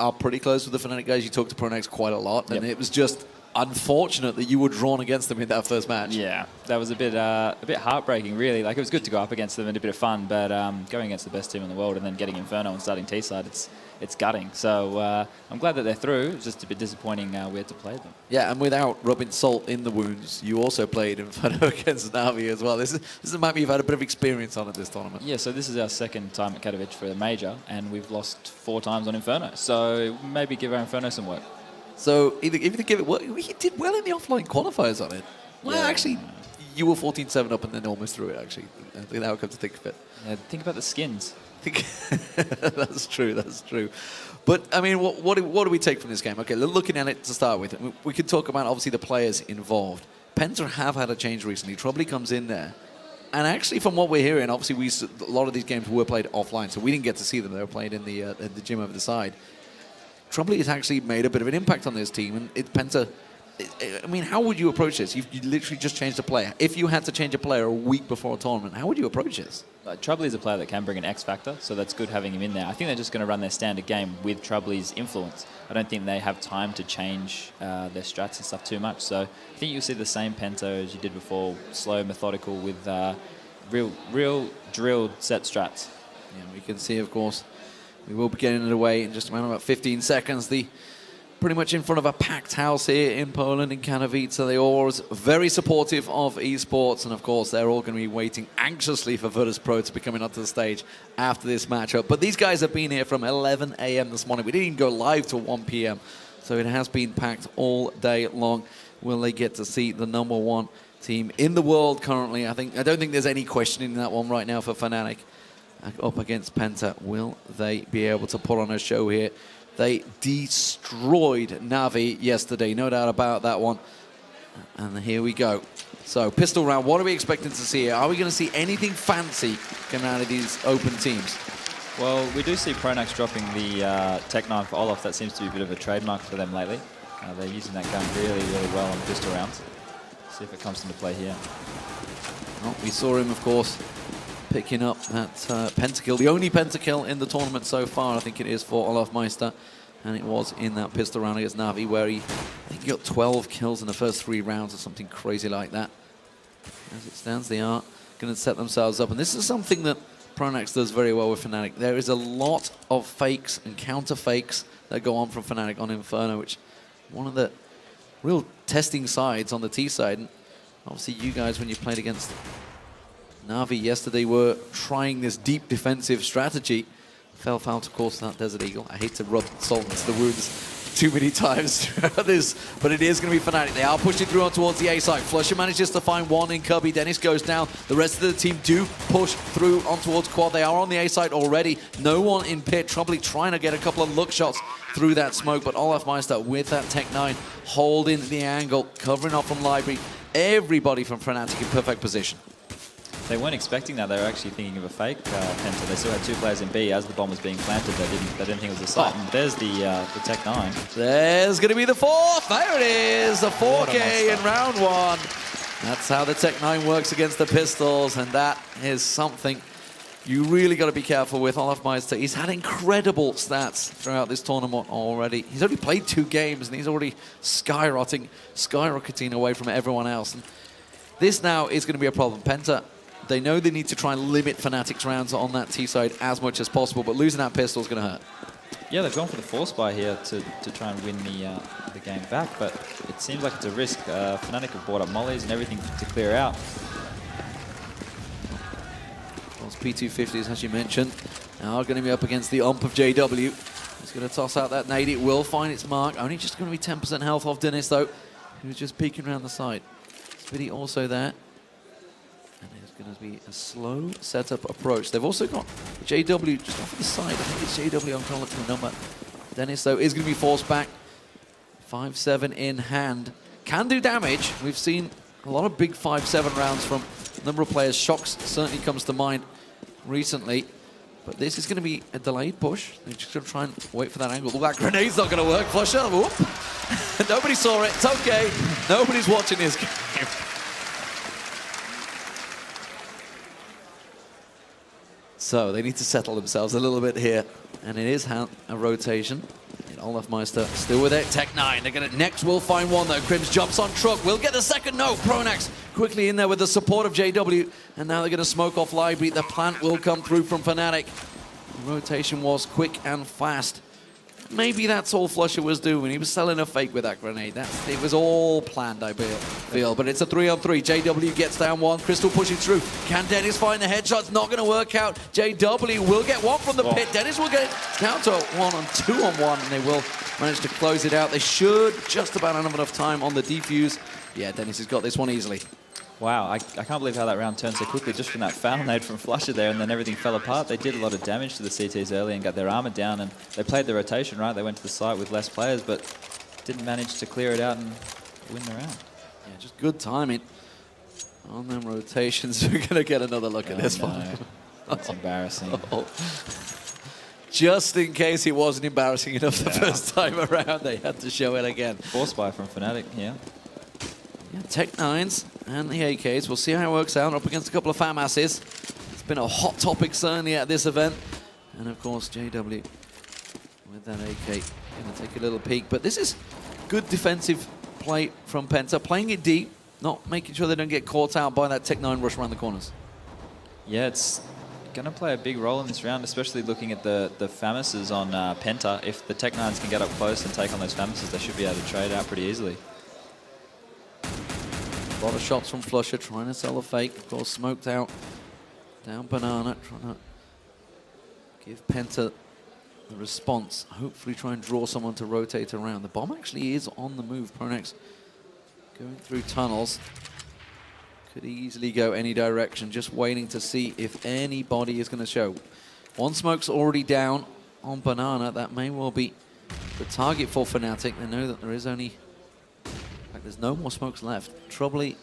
are pretty close with the Fnatic guys. You talk to Pronax quite a lot, and Yep. it was just unfortunate that you were drawn against them in that first match. Yeah, that was a bit heartbreaking, really. Like, it was good to go up against them and a bit of fun, but going against the best team in the world and then getting Inferno and starting T-side, it's gutting. So I'm glad that they're through. It's just a bit disappointing we had to play them. Yeah, and without rubbing salt in the wounds, you also played Inferno against Navi as well. This is a map you've had a bit of experience on at this tournament. Yeah, so this is our second time at Katowice for the major, and we've lost 4 times on Inferno. So maybe give our Inferno some work. So either give it, well, you did well in the offline qualifiers on it. Well, Yeah. actually, you were 14-7 up and then almost through it, actually. I think now I come to think of it. Yeah, think about the skins. That's true, that's true. But, I mean, what do we take from this game? Okay, looking at it to start with, we could talk about, obviously, the players involved. PENTA have had a change recently. Troubley comes in there. And actually, from what we're hearing, obviously, a lot of these games were played offline, so we didn't get to see them. They were played in the gym over the side. Troubley has actually made a bit of an impact on this team, and PENTA, I mean, how would you approach this? You literally just changed a player. If you had to change a player a week before a tournament, how would you approach this? Troubley is a player that can bring an X factor, so that's good having him in there. I think they're just going to run their standard game with Troubley's influence. I don't think they have time to change their strats and stuff too much. So I think you'll see the same PENTA as you did before, slow, methodical, with real drilled set strats. Yeah, we can see, of course, we will be getting it away in just about 15 seconds. Pretty much in front of a packed house here in Poland, in Katowice. They are always very supportive of esports, and of course they're all going to be waiting anxiously for Virtus Pro to be coming onto the stage after this matchup. But these guys have been here from 11 a.m. this morning. We didn't even go live till 1 p.m. So it has been packed all day long. Will they get to see the #1 team in the world currently? I don't think there's any questioning that one right now for Fnatic. Up against PENTA, will they be able to put on a show here? They destroyed Navi yesterday, no doubt about that one. And here we go. So, pistol round, what are we expecting to see here? Are we going to see anything fancy coming out of these open teams? Well, we do see Pronax dropping the Tech 9 for Olaf. That seems to be a bit of a trademark for them lately. They're using that gun really, really well on pistol rounds. See if it comes into play here. Well, we saw him, of course, picking up that pentakill, the only pentakill in the tournament so far, I think it is, for Olaf Meister. And it was in that pistol round against Navi, where I think he got 12 kills in the first 3 rounds or something crazy like that. As it stands, they are going to set themselves up. And this is something that Pronax does very well with Fnatic. There is a lot of fakes and counter fakes that go on from Fnatic on Inferno, which one of the real testing sides on the T side. And obviously, you guys, when you played against Navi yesterday, were trying this deep defensive strategy. Fell foul, of course, that Desert Eagle. I hate to rub salt into the wounds too many times throughout this, but it is going to be Fnatic. They are pushing through on towards the A side. Flusher manages to find one in Cubby. Dennis goes down. The rest of the team do push through on towards Quad. They are on the A side already. No one in pit. Troubley trying to get a couple of look shots through that smoke, but Olaf Meister with that Tech 9 holding the angle, covering off from Library. Everybody from Fnatic in perfect position. They weren't expecting that. They were actually thinking of a fake PENTA. They still had 2 players in B as the bomb was being planted. They didn't think it was a sight. And there's the Tech 9. There's going to be the 4th. There it is, the 4K in round 1. That's how the Tech 9 works against the pistols, and that is something you really got to be careful with. Olaf Meister, he's had incredible stats throughout this tournament already. He's only played 2 games, and he's already skyrocketing away from everyone else. And this now is going to be a problem. PENTA, they know they need to try and limit Fnatic's rounds on that T side as much as possible, but losing that pistol is going to hurt. Yeah, they've gone for the force buy here to try and win the game back, but it seems like it's a risk. Fnatic have bought up mollies and everything to clear out. Those P250s, as you mentioned, are going to be up against the ump of JW. He's going to toss out that nade. It will find its mark. Only just going to be 10% health off Dennis, though, who's just peeking around the side. Spitty also there. And it's going to be a slow setup approach. They've also got JW just off to the side. I think it's JW on column number. Dennis, though, is going to be forced back. 5-7 in hand. Can do damage. We've seen a lot of big 5-7 rounds from a number of players. Shocks certainly comes to mind recently. But this is going to be a delayed push. They're just going to try and wait for that angle. Oh, that grenade's not going to work. Flusher. Whoop. Nobody saw it. It's okay. Nobody's watching this game. So they need to settle themselves a little bit here. And it is a rotation. It Olafmeister still with it. Tech9, they're gonna next will find one though. Crims jumps on truck, will get the second. No, Pronax quickly in there with the support of JW, and now they're gonna smoke off Library. The plant will come through from Fnatic. The rotation was quick and fast. Maybe that's all Flusher was doing. He was selling a fake with that grenade. It was all planned, I feel. But it's a 3-on-3. JW gets down one. Crystal pushing through. Can Dennis find the headshots? Not going to work out. JW will get one from the pit. Dennis will get down to 1-on-2-on-1, and they will manage to close it out. They should just about have enough time on the defuse. Yeah, Dennis has got this one easily. Wow, I can't believe how that round turned so quickly just from that foul nade from Flusher there, and then everything fell apart. They did a lot of damage to the CTs early and got their armor down, and they played the rotation, right? They went to the site with less players, but didn't manage to clear it out and win the round. Yeah, just good timing on them rotations. We're going to get another look at this one. That's embarrassing. Just in case it wasn't embarrassing enough the first time around, they had to show it again. Force buy from Fnatic, yeah. Yeah, Tech9s and the AKs. We'll see how it works out up against a couple of FAMASs. It's been a hot topic certainly at this event. And of course, JW with that AK going to take a little peek. But this is good defensive play from Penta. Playing it deep, not making sure they don't get caught out by that Tech9 rush around the corners. Yeah, it's going to play a big role in this round, especially looking at the FAMASs on Penta. If the Tech9s can get up close and take on those FAMASs, they should be able to trade out pretty easily. A lot of shots from Flusher, trying to sell a fake. Of course, smoked out. Down Banana, trying to give Penta the response. Hopefully try and draw someone to rotate around. The bomb actually is on the move. Pronax going through tunnels. Could easily go any direction. Just waiting to see if anybody is going to show. One smoke's already down on Banana. That may well be the target for Fnatic. They know that there is only... there's no more smokes left. Troubley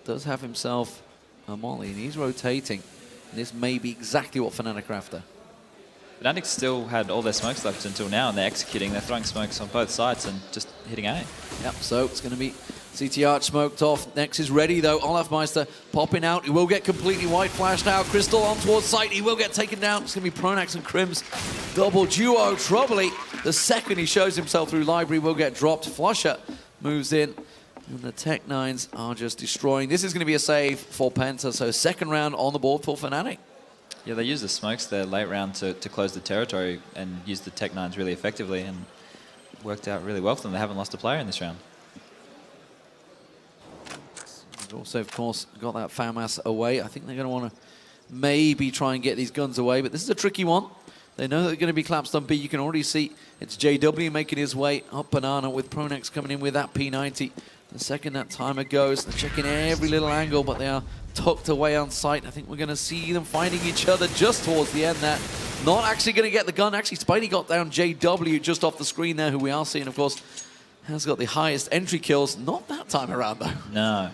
does have himself a molly, and he's rotating. And this may be exactly what Fnatic are after. Fnatic still had all their smokes left until now, and they're executing. They're throwing smokes on both sides and just hitting A. Yep, so it's going to be CT Arch smoked off. Next is ready, though. Olafmeister popping out. He will get completely white flashed out. Crystal on towards site. He will get taken down. It's going to be Pronax and Crims. Double duo. Troubley, the second he shows himself through Library, will get dropped. Flusher moves in. And the Tech9s are just destroying. This is going to be a save for Penta, so second round on the board for Fnatic. Yeah, they used the smokes there late round to close the territory and used the Tech9s really effectively, and worked out really well for them. They haven't lost a player in this round. They've also, of course, got that FAMAS away. I think they're going to want to maybe try and get these guns away, but this is a tricky one. They know they're going to be collapsed on B. You can already see it's JW making his way up Banana with Pronax coming in with that P90. The second that timer goes, they're checking every little angle, but they are tucked away on site. I think we're going to see them finding each other just towards the end there. Not actually going to get the gun. Actually, Spidey got down JW just off the screen there, who we are seeing, of course, has got the highest entry kills. Not that time around, though. No.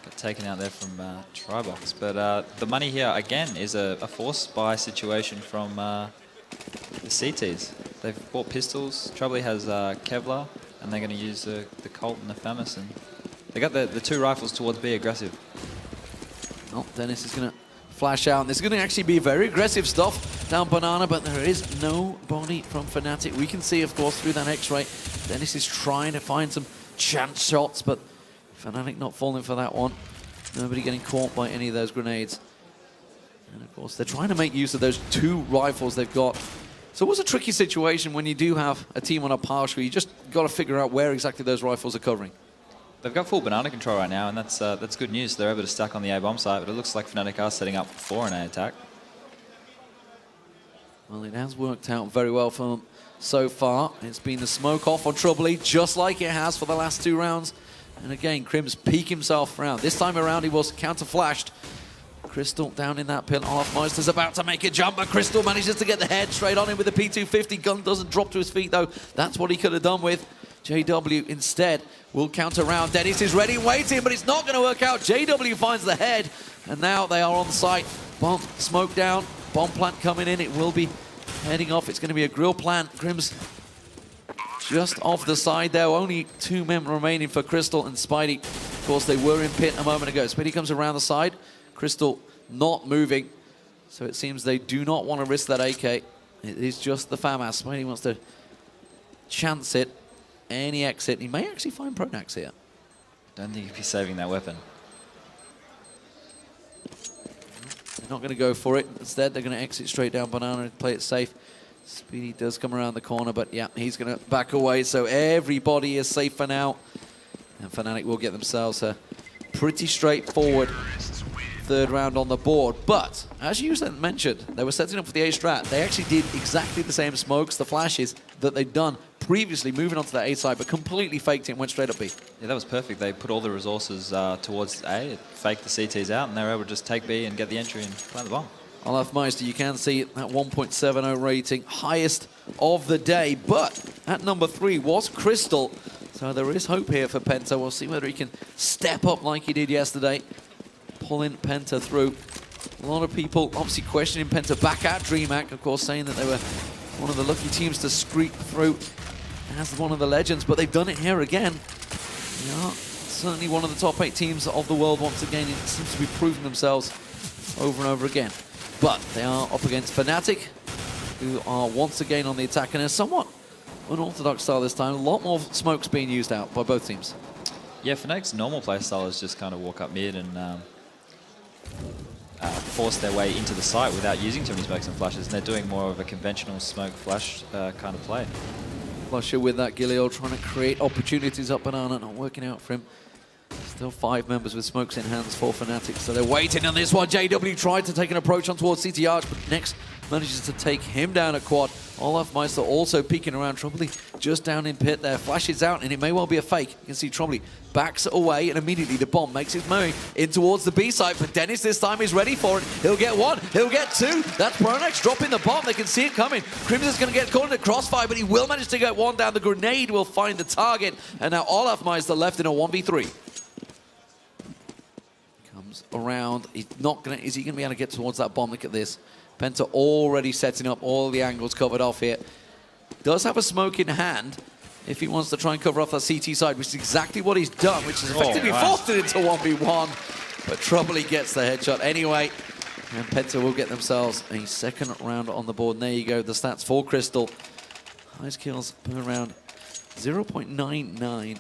Got taken out there from Tribox. But the money here, again, is a force buy situation from the CTs. They've bought pistols. Troubley has Kevlar, and they're going to use the Colt and the FAMAS. And they got the two rifles towards B aggressive. Oh, Dennis is going to flash out. And this is going to actually be very aggressive stuff down Banana, but there is nobody from Fnatic. We can see, of course, through that X-ray, Dennis is trying to find some chance shots, but Fnatic not falling for that one. Nobody getting caught by any of those grenades. And of course, they're trying to make use of those two rifles they've got. So it was a tricky situation when you do have a team on a partial. You just got to figure out where exactly those rifles are covering. They've got full Banana control right now, and that's good news. They're able to stack on the A-bomb site, but it looks like Fnatic are setting up for an A attack. Well, it has worked out very well for them so far. It's been the smoke off on Troubley, just like it has for the last two rounds. And again, Crims peek himself around. This time around, he was counter-flashed. Crystal down in that pin. Olafmeister's about to make a jump, but Crystal manages to get the head straight on him with the P250. Gun doesn't drop to his feet, though. That's what he could have done with. JW instead will counter round. Dennis is ready, waiting, but it's not going to work out. JW finds the head, and now they are on site. Bomb smoke down. Bomb plant coming in. It will be heading off. It's going to be a grill plant. Crims just off the side there. Only two men remaining for Crystal and Spidey. Of course, they were in pit a moment ago. Spidey comes around the side. Crystal not moving. So it seems they do not want to risk that AK. It is just the FAMAS. Spidey wants to chance it. Any exit. He may actually find Pronax here. Don't think he'd be saving that weapon. They're not going to go for it. Instead, they're going to exit straight down Banana and play it safe. Speedy does come around the corner, but yeah, he's going to back away. So everybody is safe for now. And Fnatic will get themselves a pretty straightforward third round on the board. But, as you mentioned, they were setting up for the A strat. They actually did exactly the same smokes, the flashes, that they'd done previously, moving on to the A side, but completely faked it and went straight up B. Yeah, that was perfect. They put all the resources towards A, it faked the CTs out, and they were able to just take B and get the entry and plant the bomb. Olaf Meister, you can see that 1.70 rating, highest of the day. But at number 3 was Crystal. So there is hope here for Penta. We'll see whether he can step up like he did yesterday. Pulling Penta through. A lot of people obviously questioning Penta back at DreamHack, of course, saying that they were one of the lucky teams to scrape through as one of the legends, but they've done it here again. They are certainly one of the top 8 teams of the world once again. It seems to be proving themselves over and over again. But they are up against Fnatic, who are once again on the attack, and are somewhat unorthodox style this time. A lot more smokes being used out by both teams. Yeah, Fnatic's normal play style is just kind of walk up mid and force their way into the site without using too many smokes and flashes, and they're doing more of a conventional smoke flash kind of play. Flusher with that Gilio trying to create opportunities up Banana, not working out for him. Still 5 members with smokes in hands for Fnatic, so they're waiting on this one. JW tried to take an approach on towards CT Arch, but next manages to take him down at quad. Olaf Meister also peeking around. Trombly just down in pit there. Flashes out, and it may well be a fake. You can see Trombly backs away, and immediately the bomb makes its way in towards the B side. But Dennis this time is ready for it. He'll get 1, he'll get 2. That's Pronax dropping the bomb. They can see it coming. Crimson's going to get caught in the crossfire, but he will manage to get 1 down. The grenade will find the target, and now Olaf Meister left in a 1v3. Comes around. He's not going to. Is he going to be able to get towards that bomb? Look at this. Penta already setting up all the angles covered off here. Does have a smoke in hand if he wants to try and cover off that CT side, which is exactly what he's done, which is effectively forced it into 1v1. But Troubly gets the headshot anyway. And Penta will get themselves a second round on the board. And there you go, the stats for Crystal. Highest kills per round, 0.99.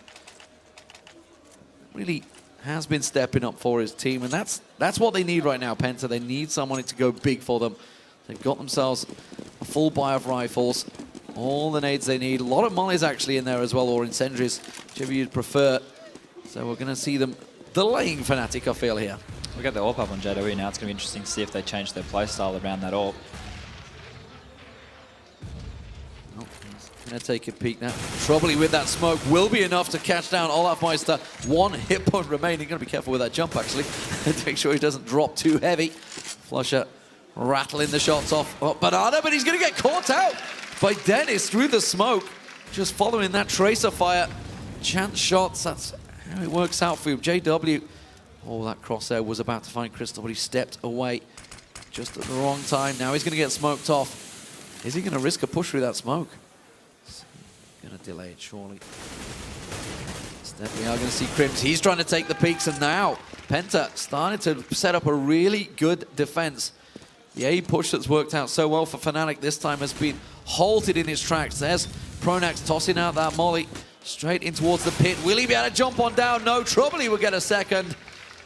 Really has been stepping up for his team, and that's what they need right now, Penta. They need someone to go big for them. They've got themselves a full buy of rifles, all the nades they need. A lot of mollies actually in there as well, or incendiaries, whichever you'd prefer. So we're going to see them delaying Fnatic, I feel, here. We got the AWP up on JW now. It's going to be interesting to see if they change their play style around that AWP. Gonna take a peek now. Troubly with that smoke will be enough to catch down Olaf Meister. 1 hit point remaining. Gonna be careful with that jump actually. Make sure he doesn't drop too heavy. Flusher rattling the shots off Banana, but he's gonna get caught out by Dennis through the smoke. Just following that tracer fire. Chance shots, that's how it works out for him. JW, oh, that crosshair was about to find Crystal, but he stepped away just at the wrong time. Now he's gonna get smoked off. Is he gonna risk a push through that smoke? Gonna delay it, surely. Instead, we are gonna see Crims. He's trying to take the peaks, and now Penta started to set up a really good defense. The A push that's worked out so well for Fnatic this time has been halted in its tracks. There's Pronax tossing out that molly straight in towards the pit. Will he be able to jump on down? No, Troubly will get a second.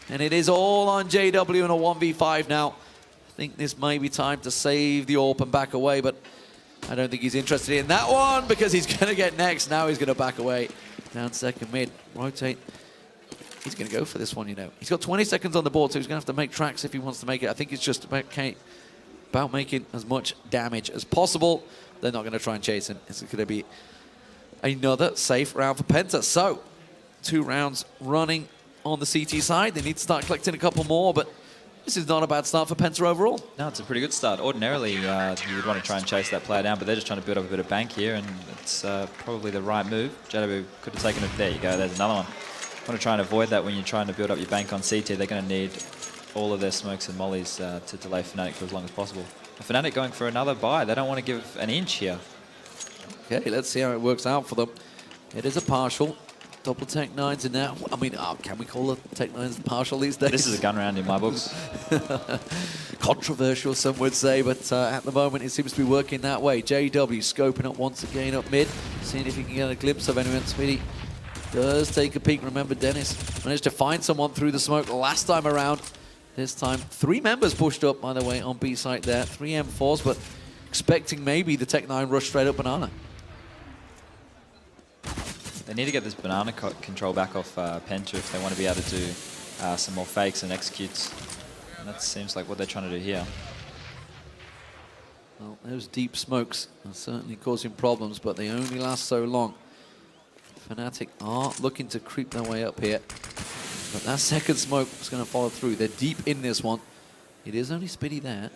And it is all on JW in a 1v5 now. I think this may be time to save the AWP and back away, but I don't think he's interested in that one because he's going to get next. Now he's going to back away. Down second mid. Rotate. He's going to go for this one, you know. He's got 20 seconds on the board, so he's going to have to make tracks if he wants to make it. I think it's just about making as much damage as possible. They're not going to try and chase him. It's going to be another safe round for Penta. So, 2 rounds running on the CT side. They need to start collecting a couple more, but this is not a bad start for Penta overall. No, it's a pretty good start. Ordinarily, you would want to try and chase that player down, but they're just trying to build up a bit of bank here, and it's probably the right move. JW could have taken it. There you go. There's another one. Want to try and avoid that when you're trying to build up your bank on CT. They're going to need all of their smokes and mollies to delay Fnatic for as long as possible. Fnatic going for another buy. They don't want to give an inch here. Okay, let's see how it works out for them. It is a partial. Double Tech 9s in now. I mean, can we call the Tech 9s partial these days? This is a gun round in my books. Controversial, some would say, but at the moment it seems to be working that way. JW scoping up once again up mid, seeing if he can get a glimpse of anyone. Speedy does take a peek. Remember, Dennis managed to find someone through the smoke last time around. This time, 3 members pushed up, by the way, on B site there. 3 M4s, but expecting maybe the Tech 9 rush straight up Banana. They need to get this banana control back off Penta if they want to be able to do some more fakes and executes. And that seems like what they're trying to do here. Well, those deep smokes are certainly causing problems, but they only last so long. Fnatic are looking to creep their way up here. But that second smoke is going to follow through. They're deep in this one. It is only Spitty there.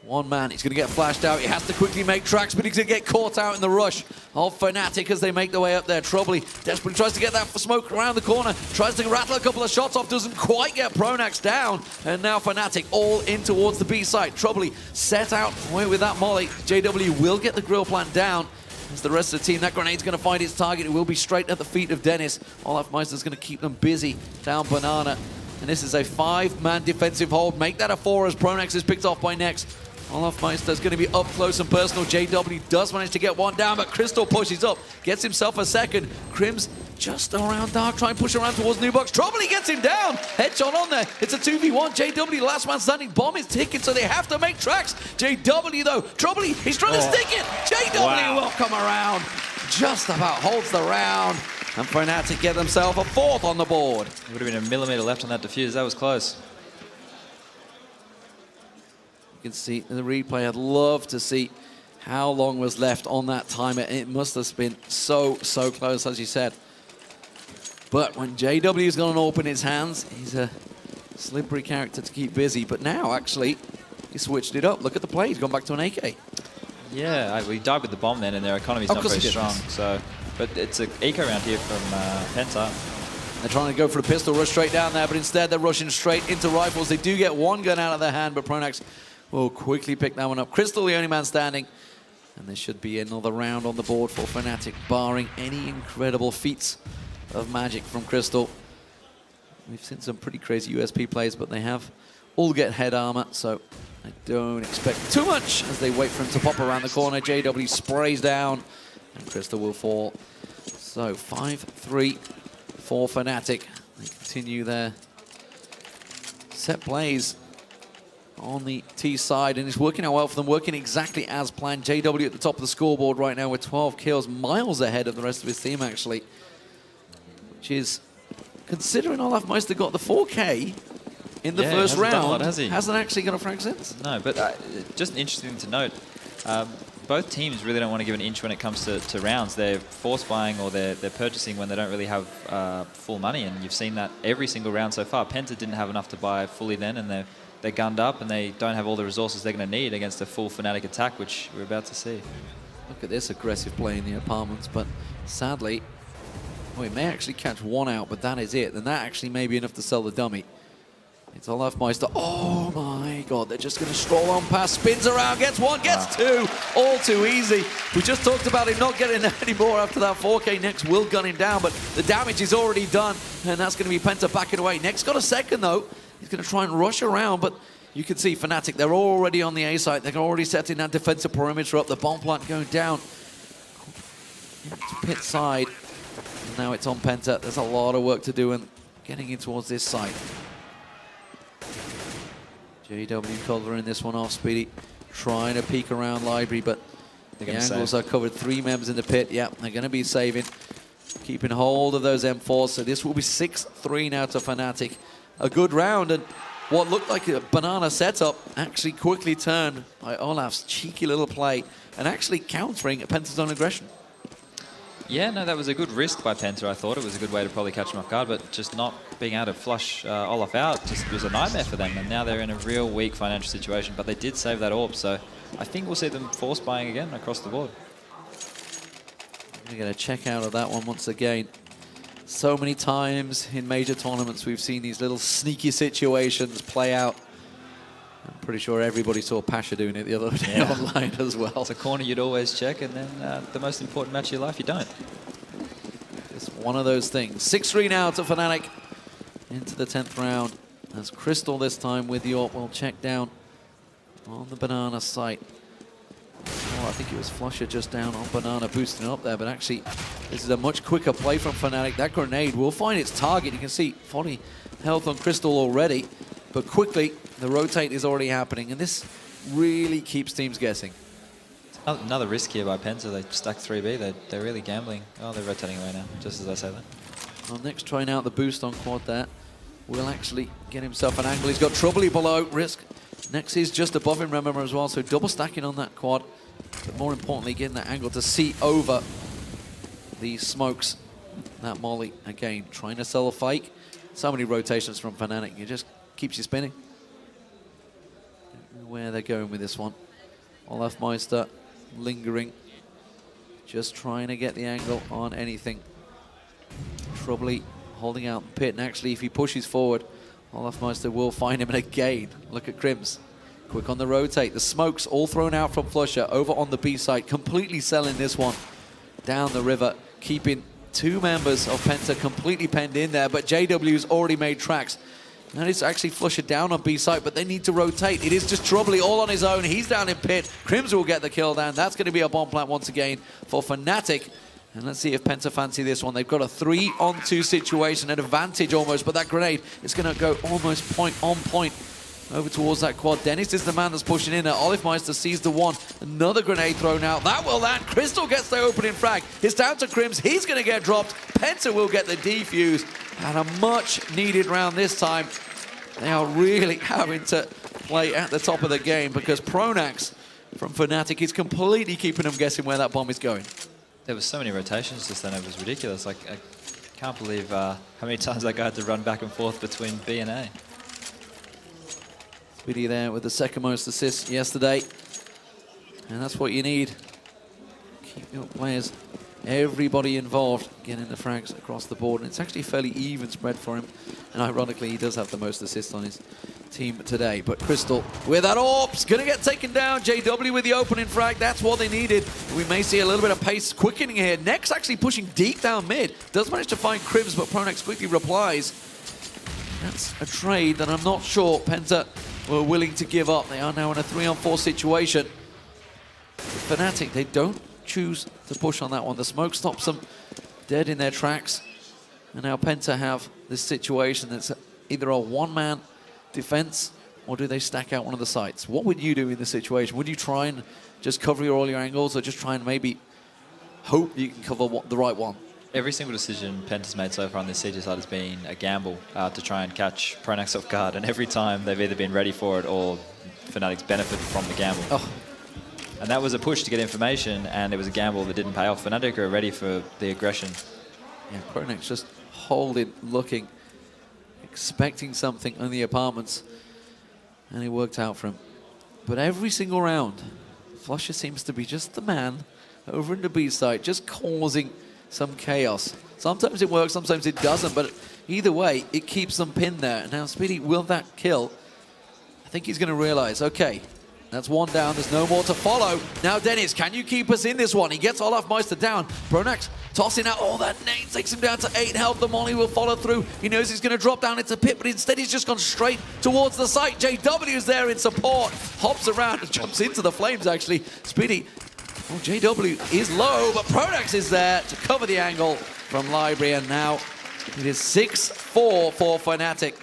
One man, he's going to get flashed out. He has to quickly make tracks, but he's going to get caught out in the rush of Fnatic as they make their way up there. Troubly desperately tries to get that smoke around the corner, tries to rattle a couple of shots off, doesn't quite get Pronax down. And now Fnatic all in towards the B site. Troubly set out with that molly. JW will get the grill plant down. As the rest of the team, that grenade's going to find its target. It will be straight at the feet of Dennis. Olaf Meister's going to keep them busy down Banana. And this is a 5-man defensive hold. Make that a 4 as Pronax is picked off by Next. Olaf Meister's going to be up close and personal. JW does manage to get one down, but Crystal pushes up, gets himself a second. Crim's just around Dark, try and push around towards Nubox. Troubly gets him down. Headshot on there. It's a 2v1. JW, last man standing. Bomb is ticking, so they have to make tracks. JW, though. Troubly, he's trying to stick it. JW will come around. Just about holds the round. And Fnatic get themselves a 4th on the board. It would have been a millimeter left on that defuse. That was close. You can see in the replay, I'd love to see how long was left on that timer. It must have been so close, as you said. But when JW's going to open his hands, he's a slippery character to keep busy. But now, actually, he switched it up. Look at the play. He's gone back to an AK. Yeah, we died with the bomb then, and their economy's not very strong. So, but it's an eco round here from Penta. They're trying to go for the pistol rush straight down there, but instead they're rushing straight into rifles. They do get one gun out of their hand, but Pronax will quickly pick that one up. Crystal, the only man standing. And there should be another round on the board for Fnatic, barring any incredible feats of magic from Crystal. We've seen some pretty crazy USP plays, but they have all get head armor, so I don't expect too much as they wait for him to pop around the corner. JW sprays down, and Crystal will fall. So 5-3 for Fnatic. They continue their set plays on the T side, and it's working out well for them, working exactly as planned. JW at the top of the scoreboard right now with 12 kills, miles ahead of the rest of his team, actually. Which is, considering Olaf Meister got the 4K in the first round, done a lot, has he? hasn't actually got a frag since. No, but just interesting to note, both teams really don't want to give an inch when it comes to rounds. They're force buying or they're purchasing when they don't really have full money, and you've seen that every single round so far. Penta didn't have enough to buy fully then, and they're gunned up, and they don't have all the resources they're going to need against a full Fnatic attack, which we're about to see. Look at this aggressive play in the apartments, but sadly, well, he may actually catch one out, but that is it. And that actually may be enough to sell the dummy. It's Olaf Meister. Oh my God, they're just going to stroll on past, spins around, gets one, gets two. All too easy. We just talked about him not getting there anymore after that 4K. Next will gun him down, but the damage is already done, and that's going to be Penta backing away. Next got a second though. He's going to try and rush around, but you can see Fnatic, they're already on the A site. They're already setting that defensive perimeter up. The bomb plant going down into pit side. And now it's on Penta. There's a lot of work to do and getting in towards this side. JW covering this one off, Speedy. Trying to peek around Library, but the angles are covered. 3 members in the pit. Yeah, they're going to be saving. Keeping hold of those M4s. So this will be 6-3 now to Fnatic. A good round, and what looked like a banana setup actually quickly turned by Olaf's cheeky little play and actually countering Penta's own aggression. Yeah, no, that was a good risk by Penta. I thought it was a good way to probably catch him off guard, but just not being able to flush Olaf out just was a nightmare for them, and now they're in a real weak financial situation, but they did save that orb, so I think we'll see them force buying again across the board. We're going to check out of that one once again. So many times in major tournaments we've seen these little sneaky situations play out. I'm pretty sure everybody saw Pasha doing it the other day online as well. It's a corner you'd always check, and then the most important match of your life, you don't. This one of those things. 6-3 now to Fnatic into the 10th round. As Crystal this time with the AWP will check down on the Banana site. Oh, I think it was Flusher just down on Banana boosting up there, but actually this is a much quicker play from Fnatic. That grenade will find its target. You can see 40 health on Crystal already, but quickly the rotate is already happening, and this really keeps teams guessing. Another risk here by PENTA. They stuck 3B. They're really gambling. Oh, they're rotating away now, just as I say that. Well, next trying out the boost on quad there will actually get himself an angle. He's got Trouble below, risk. Next is just above him, remember, as well, so double stacking on that quad, but more importantly getting that angle to see over the smokes. That molly again trying to sell a fake. So many rotations from Fnatic, it just keeps you spinning. Where they're going with this one. Olafmeister lingering, just trying to get the angle on anything. Trouble holding out the pit, and actually if he pushes forward, Olafmeister will find him, and again, look at Crims. Quick on the rotate, the smokes all thrown out from Flusher over on the B side, completely selling this one down the river, keeping two members of PENTA completely penned in there, but JW's already made tracks. That is actually Flusher down on B side, but they need to rotate. It is just Trouble all on his own. He's down in pit. Crims will get the kill down. That's going to be a bomb plant once again for Fnatic. And let's see if PENTA fancy this one. They've got a 3-on-2 situation, an advantage almost, but that grenade is going to go almost point on point over towards that quad. Dennis is the man that's pushing in there. Olafmeister sees the one. Another grenade thrown out. That will land. Crystal gets the opening frag. It's down to Crims. He's going to get dropped. PENTA will get the defuse. And a much needed round this time. They are really having to play at the top of the game because Pronax from Fnatic is completely keeping them guessing where that bomb is going. There was so many rotations just then, it was ridiculous. Like, I can't believe how many times that guy had to run back and forth between B and A. Speedy there with the second most assists yesterday. And that's what you need. Keep your players, everybody involved, getting the frags across the board. And it's actually a fairly even spread for him. And ironically, he does have the most assists on his team today. But Crystal with that AWP's gonna get taken down. JW with the opening frag, that's what they needed. We may see a little bit of pace quickening here. Next actually pushing deep down mid. Does manage to find Crims, but Pronax quickly replies. That's a trade that I'm not sure PENTA were willing to give up. They are now in a 3-on-4 situation. Fnatic, they don't choose to push on that one. The smoke stops them dead in their tracks. And now PENTA have this situation that's either a one-man defense or do they stack out one of the sites? What would you do in this situation? Would you try and just cover all your angles or just try and maybe hope you can cover the right one? Every single decision PENTA's made so far on this CG side has been a gamble to try and catch Pronax off guard, and every time they've either been ready for it or Fnatic's benefited from the gamble. Oh. And that was a push to get information, and it was a gamble that didn't pay off. Fnatic are ready for the aggression. Yeah, Pronax just holding, looking, expecting something in the apartments, and it worked out for him. But every single round, Flusher seems to be just the man over in the B side, just causing some chaos. Sometimes it works, sometimes it doesn't, but either way, it keeps them pinned there. And now Speedy, will that kill? I think he's going to realize, okay, that's one down, there's no more to follow. Now Dennis, can you keep us in this one? He gets Olafmeister down. Pronax tossing out all that nade, takes him down to 8 health. The molly will follow through. He knows he's going to drop down into pit, but instead he's just gone straight towards the site. JW is there in support, hops around and jumps into the flames actually. Speedy, well, JW is low, but Pronax is there to cover the angle from Library, and now it is 6-4 for Fnatic.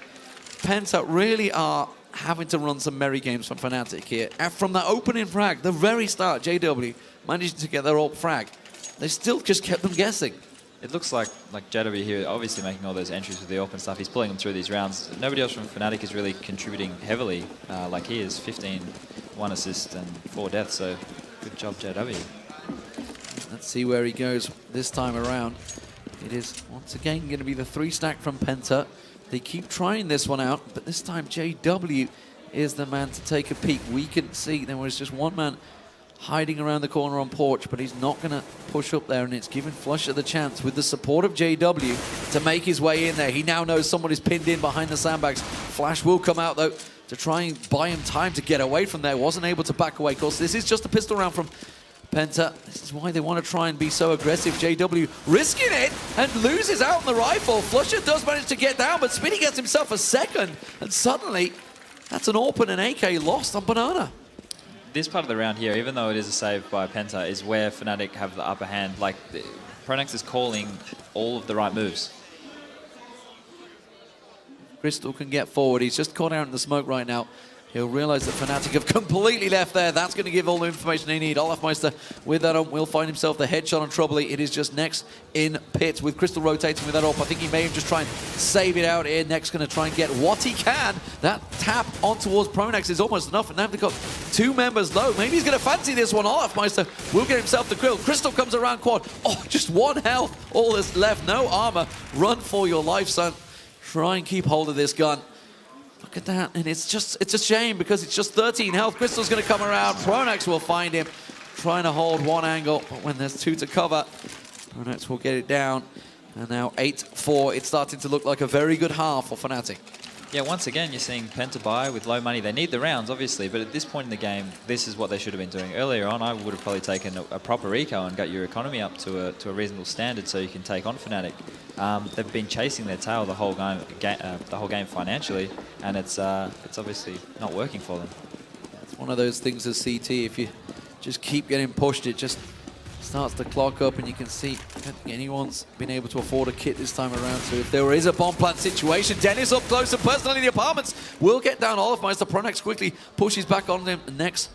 PENTA really are having to run some merry games from Fnatic here. And from the opening frag, the very start, JW managed to get their AWP frag. They still just kept them guessing. It looks like JW here, obviously making all those entries with the AWP and stuff. He's pulling them through these rounds. Nobody else from Fnatic is really contributing heavily like he is. 15, 1 assist and 4 deaths, so good job, JW. Let's see where he goes this time around. It is once again going to be the 3-stack from PENTA. They keep trying this one out, but this time JW is the man to take a peek. We can see there was just one man hiding around the corner on Porch, but he's not going to push up there, and it's giving Flusher the chance with the support of JW to make his way in there. He now knows someone is pinned in behind the sandbags. Flash will come out, though, to try and buy him time to get away from there. Wasn't able to back away. Of course, this is just a pistol round from Penta, this is why they want to try and be so aggressive. JW risking it and loses out on the rifle. Flusher does manage to get down, but Spinny gets himself a second. And suddenly, that's an AWP and an AK lost on Banana. This part of the round here, even though it is a save by Penta, is where Fnatic have the upper hand. Like, Pronax is calling all of the right moves. Crystal can get forward. He's just caught out in the smoke right now. He'll realize that Fnatic have completely left there. That's going to give all the information they need. Olafmeister with that on will find himself the headshot on Troubly. It is just Next in pit with Crystal rotating with that up. I think he may have just try and save it out here. Next going to try and get what he can. That tap on towards Pronax is almost enough. And now they've got two members low. Maybe he's going to fancy this one. Olafmeister will get himself the grill. Crystal comes around quad. Oh, just one health. All that's left. No armor. Run for your life, son. Try and keep hold of this gun. Look at that, and it's a shame because it's just 13 health. Crystal's going to come around. Pronax will find him, trying to hold one angle, but when there's two to cover, Pronax will get it down. And now 8-4. It's starting to look like a very good half for Fnatic. Yeah, once again, you're seeing Penta buy with low money. They need the rounds, obviously, but at this point in the game, this is what they should have been doing. Earlier on, I would have probably taken a proper eco and got your economy up to a reasonable standard so you can take on Fnatic. They've been chasing their tail the whole game financially, and it's obviously not working for them. It's one of those things as CT, if you just keep getting pushed, it just starts to clock up, and you can see I don't think anyone's been able to afford a kit this time around. So if there is a bomb plant situation, Dennis up close and personal in the apartments will get down Olafmeister. Pronax quickly pushes back on him. Next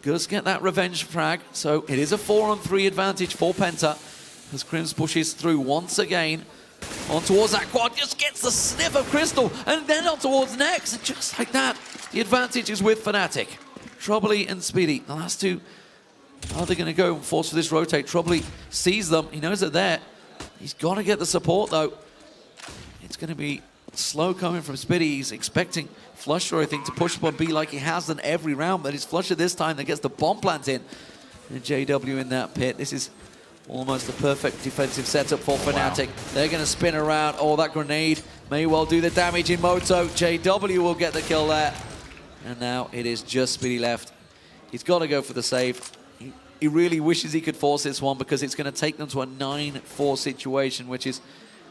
does get that revenge frag. So it is a 4-on-3 advantage for Penta as Crims pushes through once again. On towards that quad, just gets the sniff of Crystal, and then on towards Next. And just like that, the advantage is with Fnatic. Troubly and Speedy, the last two. Are they going to go and force for this rotate? Troubly sees them. He knows they're there. He's got to get the support, though. It's going to be slow coming from Speedy. He's expecting Flusher, I think, to push up on B like he has done every round. But it's Flusher this time that gets the bomb plant in. And JW in that pit. This is almost a perfect defensive setup for Fnatic. Wow. They're going to spin around. Oh, that grenade may well do the damage in Moto. JW will get the kill there. And now it is just Speedy left. He's got to go for the save. He really wishes he could force this one because it's going to take them to a 9-4 situation, which is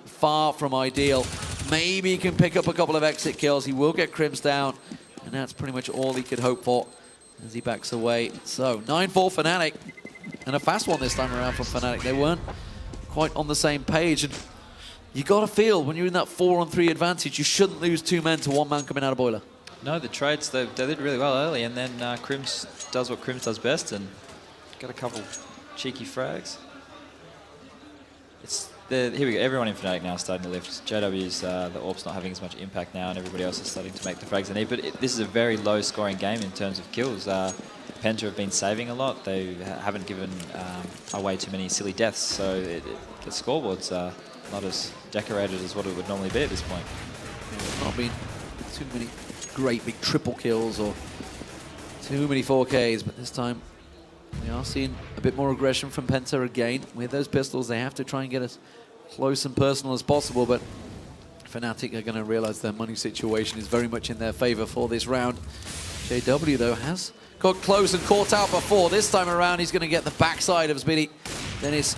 far from ideal. Maybe he can pick up a couple of exit kills. He will get Crims down, and that's pretty much all he could hope for as he backs away. So 9-4 Fnatic, and a fast one this time around from Fnatic. They weren't quite on the same page, and you got to feel when you're in that 4-on-3 advantage, you shouldn't lose two men to one man coming out of boiler. No, the trades, they did really well early, and then Crims does what Crims does best, and got a couple cheeky frags. Here we go. Everyone in Fnatic now is starting to lift. JW's the AWP's not having as much impact now, and everybody else is starting to make the frags they need. But this is a very low-scoring game in terms of kills. Penta have been saving a lot. They haven't given away too many silly deaths, so the scoreboard's not as decorated as what it would normally be at this point. Yeah, there's not been too many great big triple kills or too many 4Ks, but this time we are seeing a bit more aggression from Penta again. With those pistols, they have to try and get as close and personal as possible, but Fnatic are going to realize their money situation is very much in their favor for this round. JW, though, has got close and caught out before. This time around, he's going to get the backside of Speedy. Dennis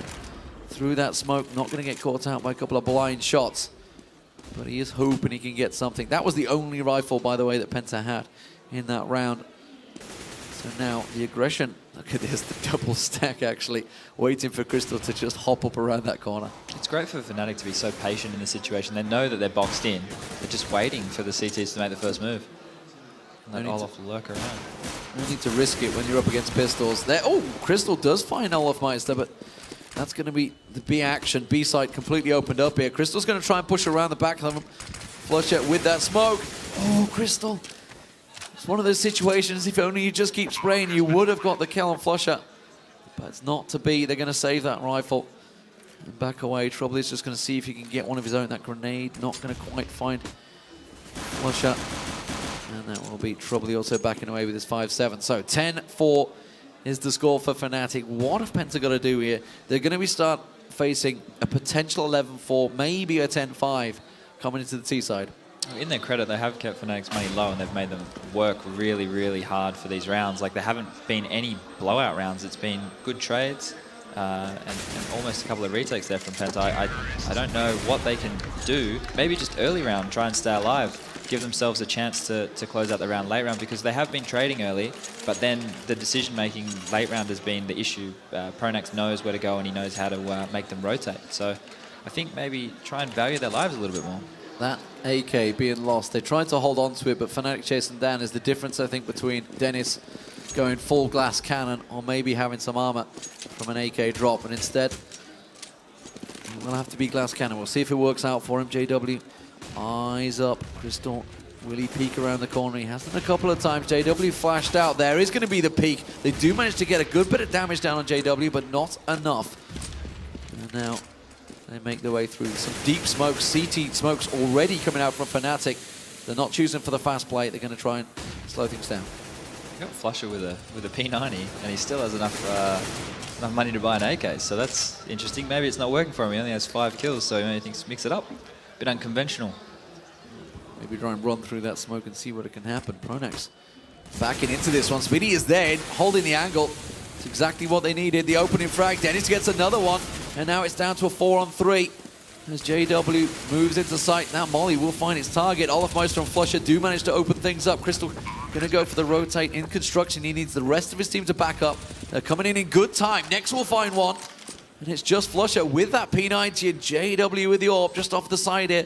through that smoke, not going to get caught out by a couple of blind shots, but he is hoping he can get something. That was the only rifle, by the way, that Penta had in that round. So now the aggression, look at this, the double stack actually, waiting for Crystal to just hop up around that corner. It's great for Fnatic to be so patient in this situation. They know that they're boxed in. They're just waiting for the CTs to make the first move. And let Olaf lurk around. No need to risk it when you're up against pistols. There, oh, Crystal does find Olafmeister, but that's going to be the B action. B side completely opened up here. Crystal's going to try and push around the back of him. Flush it with that smoke. Oh, Crystal. It's one of those situations, if only you just keep spraying, you would have got the kill on Flusher. But it's not to be. They're going to save that rifle and back away. Trouble is just going to see if he can get one of his own. That grenade not going to quite find Flusher. And that will be Trouble also backing away with his 5-7. So 10-4 is the score for Fnatic. What have Penta got to do here? They're going to start facing a potential 11-4, maybe a 10-5 coming into the T side. In their credit, they have kept Fnatic's money low and they've made them work really, really hard for these rounds. Like, there haven't been any blowout rounds. It's been good trades and almost a couple of retakes there from Penta. I don't know what they can do. Maybe just early round, try and stay alive. Give themselves a chance to close out the round late round, because they have been trading early, but then the decision-making late round has been the issue. Pronax knows where to go and he knows how to make them rotate. So I think maybe try and value their lives a little bit more. That AK being lost, they tried to hold on to it, but Fnatic chasing down is the difference, I think, between Dennis going full glass cannon or maybe having some armor from an AK drop, and instead it will have to be glass cannon. We'll see if it works out for him. JW, eyes up. Crystal, will he peek around the corner? He has done a couple of times. JW flashed out. There is going to be the peek. They do manage to get a good bit of damage down on JW, but not enough. And now they make their way through some deep smokes. CT smokes already coming out from Fnatic. They're not choosing for the fast play. They're going to try and slow things down. He got Flusher with a P90, and he still has enough money to buy an AK. So that's interesting. Maybe it's not working for him. He only has 5 kills, so maybe he thinks mix it up. Bit unconventional. Maybe try and run through that smoke and see what can happen. Pronax backing into this one. Speedy is there, holding the angle. It's exactly what they needed. The opening frag. Dennis gets another one. And now it's down to a 4-on-3 as JW moves into sight. Now Molly will find its target. Olafmeister and Flusher do manage to open things up. Crystal going to go for the rotate in construction. He needs the rest of his team to back up. They're coming in good time. Next will find one. And it's just Flusher with that P90 and JW with the AWP just off the side here.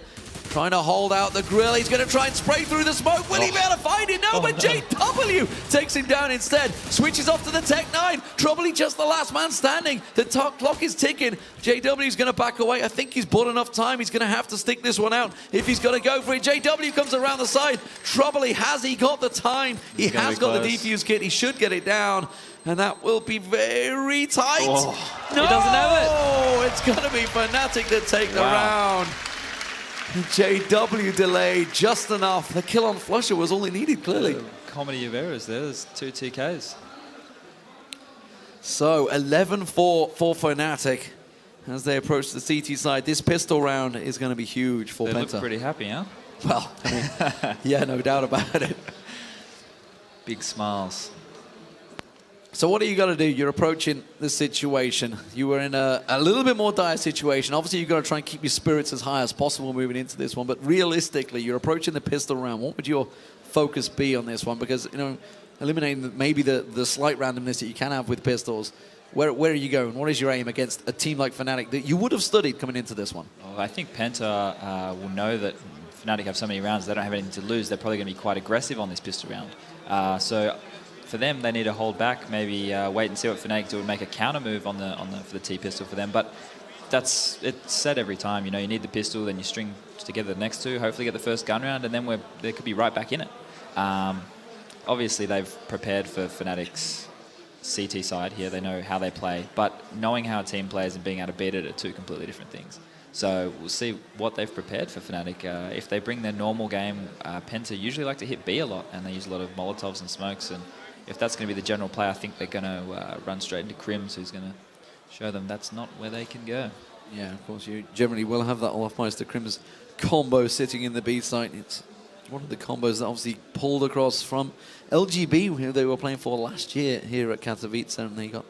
Trying to hold out the grill. He's going to try and spray through the smoke. Will he be able to find it? No, but JW takes him down instead. Switches off to the Tech 9. Probably just the last man standing. The clock is ticking. JW's going to back away. I think he's bought enough time. He's going to have to stick this one out if he's going to go for it. JW comes around the side. Troubly, has he got the time? He has got the defuse kit. He should get it down. And that will be very tight. Oh, no, he doesn't have it. It's going to be Fnatic to take the round. JW delayed just enough. The kill on Flusher was all he needed, clearly. Comedy of errors there. There's 2 TKs. So 11-4 for Fnatic as they approach the CT side. This pistol round is going to be huge for They Penta. look pretty happy, huh? Well, I mean, yeah, no doubt about it. Big smiles. So what are you going to do? You're approaching the situation. You were in a little bit more dire situation. Obviously, you've got to try and keep your spirits as high as possible moving into this one. But realistically, you're approaching the pistol round. What would your focus be on this one? Because, you know, eliminating maybe the slight randomness that you can have with pistols, where are you going? What is your aim against a team like Fnatic that you would have studied coming into this one? Well, I think Penta will know that Fnatic have so many rounds, they don't have anything to lose. They're probably going to be quite aggressive on this pistol round. So for them, they need to hold back, maybe wait and see what Fnatic do and make a counter move for the T pistol for them. But it's set every time. You know, you need the pistol, then you string together the next 2, hopefully get the first gun round, and then they could be right back in it. Obviously, they've prepared for Fnatic's CT side here. They know how they play, but knowing how a team plays and being able to beat it are 2 completely different things. So we'll see what they've prepared for Fnatic. If they bring their normal game, Penta usually like to hit B a lot, and they use a lot of Molotovs and smokes. And if that's going to be the general play, I think they're going to run straight into Crims, who's going to show them that's not where they can go. Yeah, of course, you generally will have that Olafmeister Crims combo sitting in the B site. It's one of the combos that obviously pulled across from LGB, who they were playing for last year here at Katowice, and they got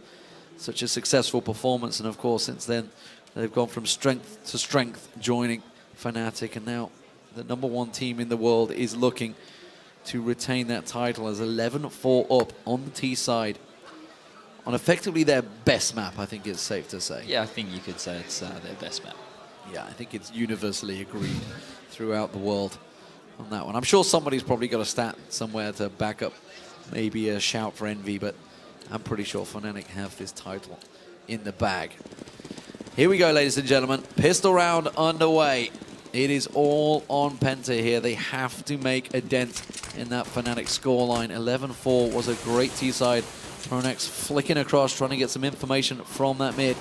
such a successful performance. And of course, since then, they've gone from strength to strength, joining Fnatic, and now the #1 team in the world is looking to retain that title as 11-4 up on the T side on effectively their best map, I think it's safe to say. Yeah, I think you could say it's their best map. Yeah, I think it's universally agreed throughout the world on that one. I'm sure somebody's probably got a stat somewhere to back up maybe a shout for Envy, but I'm pretty sure Fnatic have this title in the bag. Here we go, ladies and gentlemen. Pistol round underway. It is all on Penta here. They have to make a dent in that Fnatic scoreline. 11-4 was a great T-side. Pronax flicking across, trying to get some information from that mid.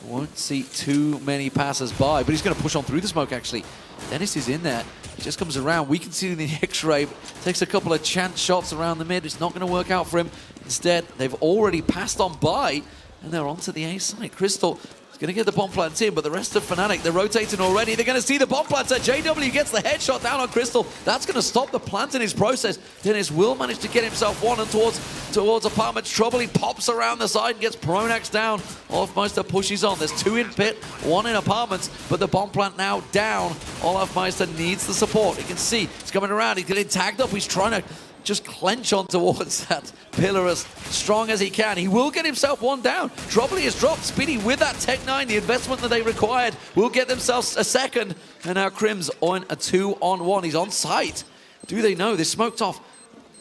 Won't see too many passes by, but he's going to push on through the smoke, actually. Dennis is in there. He just comes around. We can see the X-ray. Takes a couple of chance shots around the mid. It's not going to work out for him. Instead, they've already passed on by, and they're onto the A side. Crystal Going to get the bomb plant in, but the rest of Fnatic, they're rotating already. They're going to see the bomb plant. JW gets the headshot down on Crystal. That's going to stop the plant in his process. Dennis will manage to get himself one and towards Apartment's trouble. He pops around the side and gets Pronax down. Olafmeister pushes on. There's 2 in pit, 1 in Apartments, but the bomb plant now down. Olafmeister needs the support. You can see he's coming around. He's getting tagged up. He's trying to just clench on towards that pillar as strong as he can. He will get himself one down. Troubly is dropped. Speedy with that Tech 9, the investment that they required, will get themselves a second. And now Crims on a 2-on-1. He's on site. Do they know? They're smoked off.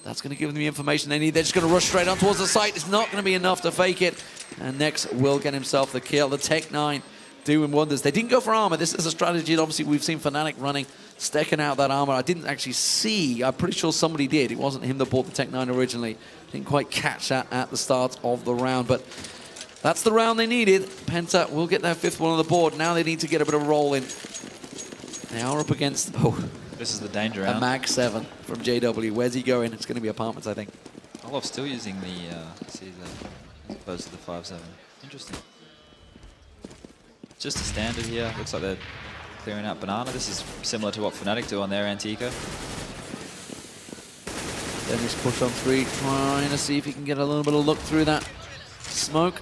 That's going to give them the information they need. They're just going to rush straight on towards the site. It's not going to be enough to fake it. And Nex will get himself the kill. The Tech 9 doing wonders. They didn't go for armor. This is a strategy that obviously we've seen Fnatic running, stacking out that armor. I didn't actually see. I'm pretty sure somebody did. It wasn't him that bought the Tech 9 originally. Didn't quite catch that at the start of the round, but that's the round they needed. Penta will get their 5th one on the board. Now they need to get a bit of roll in. They are up against, this is the danger round. A Mag 7 from JW. Where's he going? It's going to be Apartments, I think. Olaf's still using the Caesar as opposed to the 5-7. Interesting. Just a standard here. Looks like they're clearing out Banana. This is similar to what Fnatic do on their anti-eco. Dennis push on 3, trying to see if he can get a little bit of look through that smoke.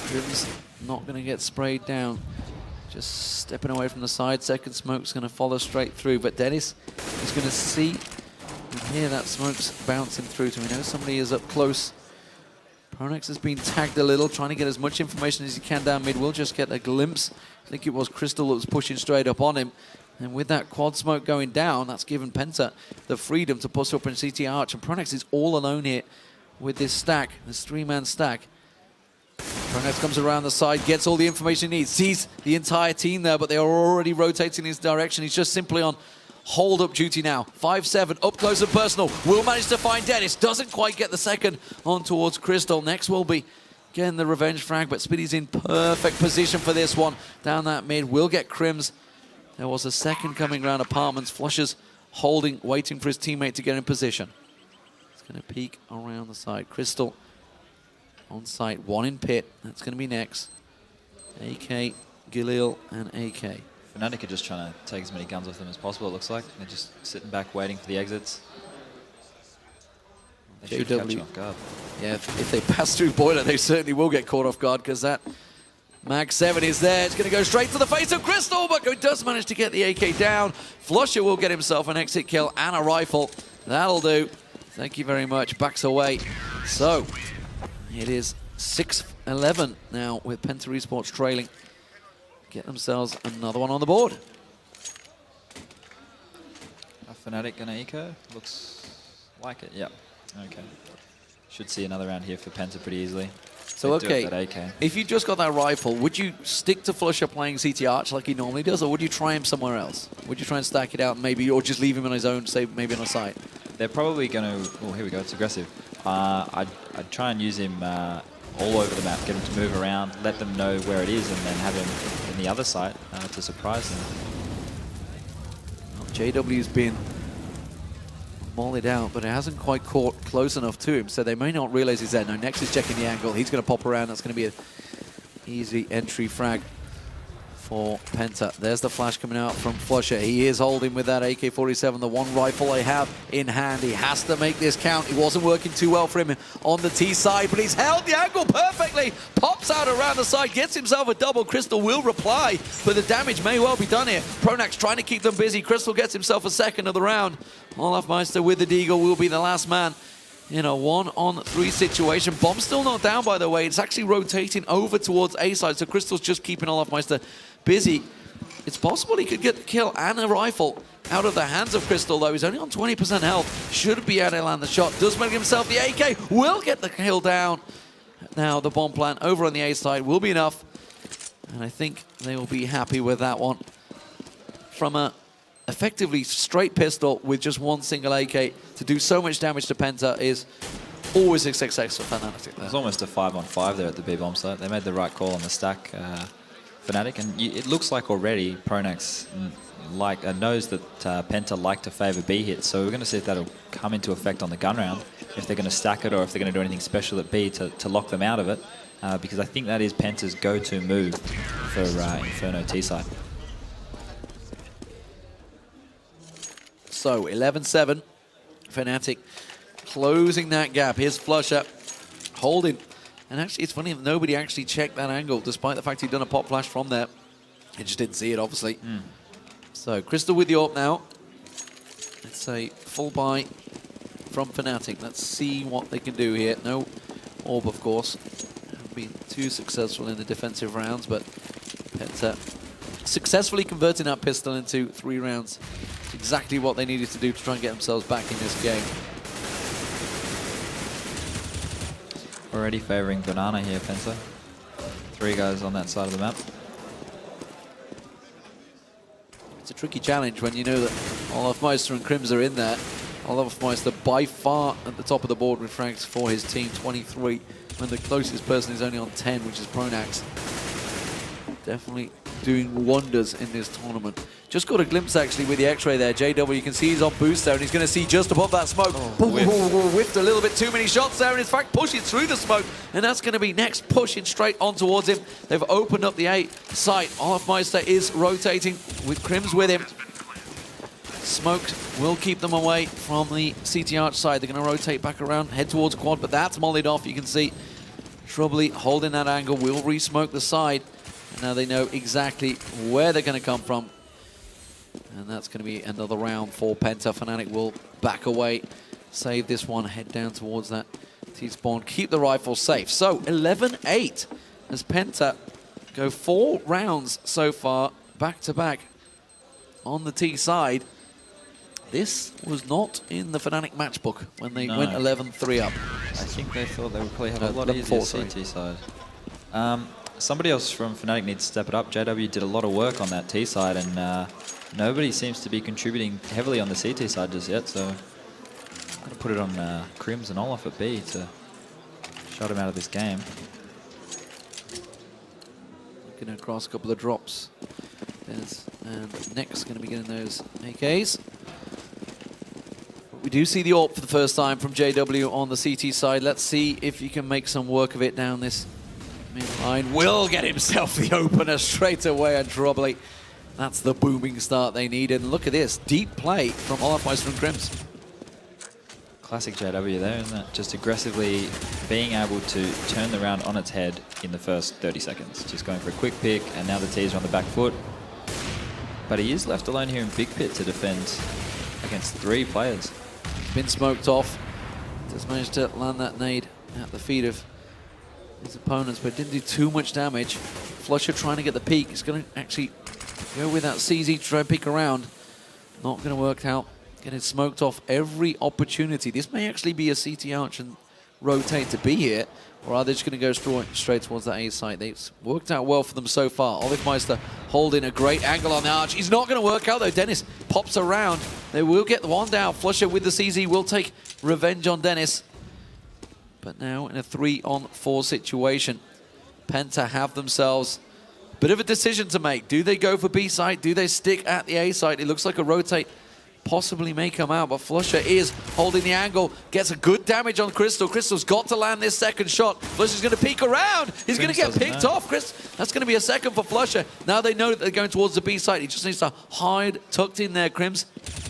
Grim's not going to get sprayed down. Just stepping away from the side. Second smoke's going to follow straight through. But Dennis is going to see and hear that smoke's bouncing through to him. He knows somebody is up close. Pronax has been tagged a little, trying to get as much information as he can down mid. We'll just get a glimpse. I think it was Crystal that was pushing straight up on him. And with that quad smoke going down, that's given Penta the freedom to push up in CT Arch. And Pronax is all alone here with this stack, this 3-man stack. Pronax comes around the side, gets all the information he needs, sees the entire team there, but they are already rotating in his direction. He's just simply on hold-up duty now. 5-7, up close and personal. Will manage to find Dennis. Doesn't quite get the second on towards Crystal. Next will be getting the revenge frag, but Speedy's in perfect position for this one. Down that mid, will get Crims. There was a second coming around Apartments. Flushes holding, waiting for his teammate to get in position. He's going to peek around the side. Crystal on site, 1 in pit. That's going to be next. AK, Galil, and AK. Fnatic are just trying to take as many guns off them as possible, it looks like. They're just sitting back waiting for the exits. They should catch you off guard. Yeah, if they pass through Boiler, they certainly will get caught off guard, because that Mag 7 is there. It's going to go straight to the face of Crystal, but he does manage to get the AK down. Flusher will get himself an exit kill and a rifle. That'll do. Thank you very much. Backs away. So, it is 6-11 now with Penta Esports trailing. Get themselves another one on the board. A Fnatic gonna eco? Looks like it, yep. Okay. Should see another round here for Penta pretty easily. So okay, if you just got that rifle, would you stick to Flusher playing CT Arch like he normally does, or would you try him somewhere else? Would you try and stack it out maybe, or just leave him on his own, say maybe on a site? They're probably gonna, oh here we go, it's aggressive. I'd try and use him all over the map, get him to move around, let them know where it is, and then have him in the other site to surprise them. Well, JW's been mollied out, but it hasn't quite caught close enough to him, so they may not realize he's there. No, Nex is checking the angle. He's going to pop around. That's going to be an easy entry frag for Penta. There's the flash coming out from Flusher. He is holding with that AK-47, the one rifle they have in hand. He has to make this count. It wasn't working too well for him on the T side, but he's held the angle perfectly. Pops out around the side, gets himself a double. Crystal will reply, but the damage may well be done here. Pronax trying to keep them busy. Crystal gets himself a second of the round. Olafmeister with the Deagle will be the last man in a 1-on-3 situation. Bomb still not down, by the way. It's actually rotating over towards A side, so Crystal's just keeping Olafmeister busy. It's possible he could get the kill and a rifle out of the hands of Crystal, though. He's only on 20% health. Should be able to land the shot. Does make himself the AK. Will get the kill down. Now the bomb plant over on the A side will be enough. And I think they will be happy with that one. From a effectively straight pistol with just one single AK to do so much damage to Penta is always a success for Fnatic. There's almost a 5-on-5 there at the B-bomb site. They made the right call on the stack, Fnatic, and it looks like already Pronax knows that Penta like to favour B hits, so we're going to see if that'll come into effect on the gun round, if they're going to stack it or if they're going to do anything special at B to lock them out of it. because I think that is Penta's go-to move for Inferno T-side. So 11-7, Fnatic closing that gap. Here's Flusher holding. And actually, it's funny that nobody actually checked that angle, despite the fact he'd done a pop flash from there. He just didn't see it, obviously. So Crystal with the AWP now. It's a full buy from Fnatic. Let's see what they can do here. No AWP, of course. Haven't been too successful in the defensive rounds, but Penta successfully converting that pistol into 3 rounds. It's exactly what they needed to do to try and get themselves back in this game. Already favoring Banana here, Penta. 3 guys on that side of the map. It's a tricky challenge when you know that Olafmeister and Crims are in there. Olafmeister by far at the top of the board with frags for his team, 23, when the closest person is only on 10, which is Pronax. Definitely doing wonders in this tournament. Just got a glimpse actually with the X-ray there. JW, you can see he's on boost there, and he's going to see just above that smoke. Whiffed a little bit too many shots there, and in fact pushing through the smoke, and that's going to be next, pushing straight on towards him. They've opened up the A site. Olafmeister is rotating with Crims with him. Smoke will keep them away from the CT Arch side. They're going to rotate back around, head towards quad, but that's mollied off. You can see Troubly holding that angle, will re-smoke the side. And now they know exactly where they're going to come from. And that's going to be another round for Penta. Fnatic will back away, save this one, head down towards that T-spawn, keep the rifle safe. So 11-8 as Penta go 4 rounds so far, back-to-back on the T side. This was not in the Fnatic matchbook when they went 11-3 up. I think they thought they would probably have a lot easier CT side. Somebody else from Fnatic needs to step it up. JW did a lot of work on that T side, and nobody seems to be contributing heavily on the CT side just yet, so I'm going to put it on Crims and Olaf at B to shut him out of this game. Looking across a couple of drops. And Nick's going to be getting those AKs. We do see the AWP for the first time from JW on the CT side. Let's see if he can make some work of it down this mid-line. Will get himself the opener straight away, and Troubly. That's the booming start they needed. And look at this, deep play from Olafmeister and Crims. Classic JW there, isn't it? Just aggressively being able to turn the round on its head in the first 30 seconds. Just going for a quick pick, and now the T's are on the back foot. But he is left alone here in Big Pit to defend against 3 players. Been smoked off. Just managed to land that nade at the feet of his opponents, but didn't do too much damage. Flusher trying to get the peak. He's going to actually go with that CZ to try and peek around. Not going to work out. Getting smoked off every opportunity. This may actually be a CT Arch and rotate to be here, or are they just going to go straight towards that A site? It's worked out well for them so far. Olafmeister holding a great angle on the Arch. He's not going to work out though. Dennis pops around. They will get the one down. Flusher with the CZ will take revenge on Dennis. But now in a 3-on-4 situation, Penta have themselves a bit of a decision to make. Do they go for B site? Do they stick at the A site? It looks like a rotate possibly may come out, but Flusher is holding the angle, gets a good damage on Crystal. Crystal's got to land this second shot. Flusher's going to peek around. He's going to get picked off. That's going to be a second for Flusher. Now they know that they're going towards the B site. He just needs to hide, tucked in there. Crims